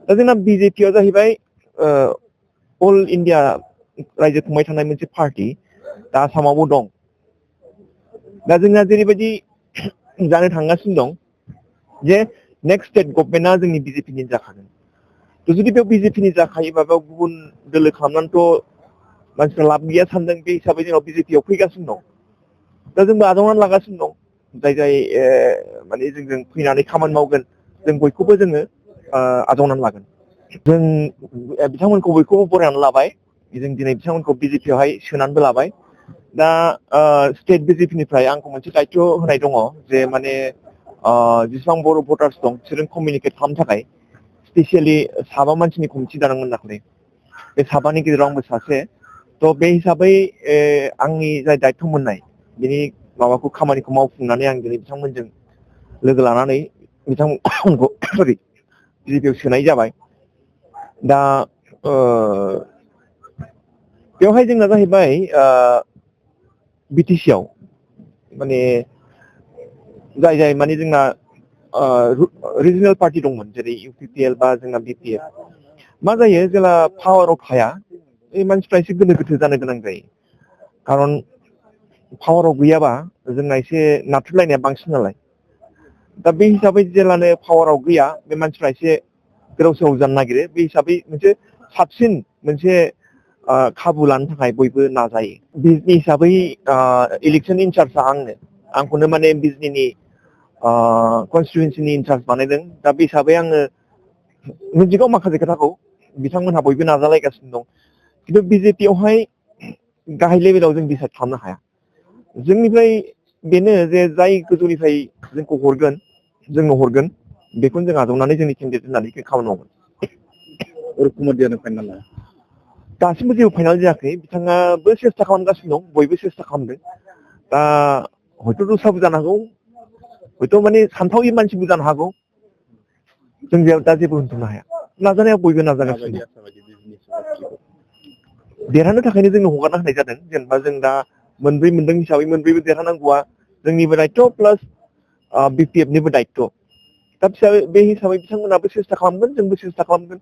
दा जोंना बिजेपिआ जाहैबाय अल इन्डिया रायजो खुंबाय थानाय मोनसे पार्टी दा आसामावबो दं। दा जोंना जेरैबायदि जानो थांगासिनो दं जे नेक्स्ट स्टेट गभर्नमेन्टआ जोंनि बिजेपिनि जाखागोन। थ' जुदि बेयाव बिजेपिनि जाखायोबा बेयाव गुबुन दोलो खालामनानैथ' मानसिफ्रा लाब गैया सानदों। बे हिसाबै जोंनाव बिजेपिआव फैगासिनो दं। दा जोंबो आजावनानै लागासिनो दं। जाय माने जोंजों फैनानै खामानि मावगोन जों बयखौबो जोङो आजावनानै लागोन। जों बिथांमोनखौ बयखौबो बरायनानै लाबाय। जों दिनै बिथांमोनखौ बिजेपिआवहाय सोनानैबो लाबाय। दा स्टेट बिजेपिनिफ्राय आंखौ मोनसे दायथ' होनाय दङ जे माने जेसेबां बर' भटार्स दं बिसोरजों कमिउनिकेट खालामनो थाखाय स्पेसियेलि साबा मानसिनि कमिटि दादोंमोन दाखालि। बे साबानि गेजेराव आंबो सासे। थ' बे हिसाबै आंनि जाय दायथ' मोननाय बिनि माबाखौ खामानिखौ मावफुंनानै आं दिनै बिथांमोनजों लोगो लानानै बिथांमोनखौ सरि बिजेपिआव सोनाय जाबाय। दा बेवहाय जोंना जाहैबाय बिटिसिआव माने जाय माने जोंना रिजनेल पार्टि दंमोन जेरै इउपिपिएल बा जोंना बिपिएफ मा जायो जेला पावाराव थाया बे मानसिफ्रा एसे गोनो गोथो जानो गोनां जायो। खारन पावाराव गैयाबा जोंना एसे नाथ्रोदलायनाया बांसिन नालाय। दा बे हिसाबै जेलानो पावाराव गैया बे मानसिफ्रा एसे गोदाव सोराव जानो नागिरो। बे हिसाबै मोनसे साबसिन मोनसे खाबु लानो थाखाय बयबो नाजायो। बिजनि हिसाबै इलेक्सन इनचार्जआ आंखौनो माने बिजनिनि कनस्टिटुवेन्सिनि इनचार्ज बानायदों। दा बे हिसाबै आङो मिथिगौ माखासे खोथाखौ बिथांमोनहा बयबो नाजालायगासिनो दं। खिन्थु बिजेपिआवहाय गाहाय लेभेलाव जों डिसाइड खालामनो हाया। जोंनिफ्राय बेनो जे जाय गोजौनिफ्राय जोंखौ हरगोन जोंनो हरगोन बेखौनो जों आजावनानै जोंनि केन्डिडेट होननानै खामानि मावगोन। रुकुमत जियानो फाइनाल लाया दासिमबो जेबो फाइनाल जायाखै। बिथाङाबो सेस्था खालामगासिनो दं। बयबो सेस्था खालामदों। दा हयथ' दस्राबो जानो हागौ। हयथ' माने सानथावि मानसिबो जानो हागौ। जों दा जेबो होनथ'नो हाया। नाजानाया बयबो नाजागासिनो दं। देरहानो थाखायनो जोंनो हगारना होनाय जादों। जेनेबा जों दा मोनब्रै मोनदों हिसाबै मोनब्रैबो देरहानांगौआ जोंनिबो दायथ' प्लास बिपिएफनिबो दायथ'। दा बे हिसाबै बिथांमोनाबो सेस्था खालामगोन जोंबो सेस्था खालामगोन।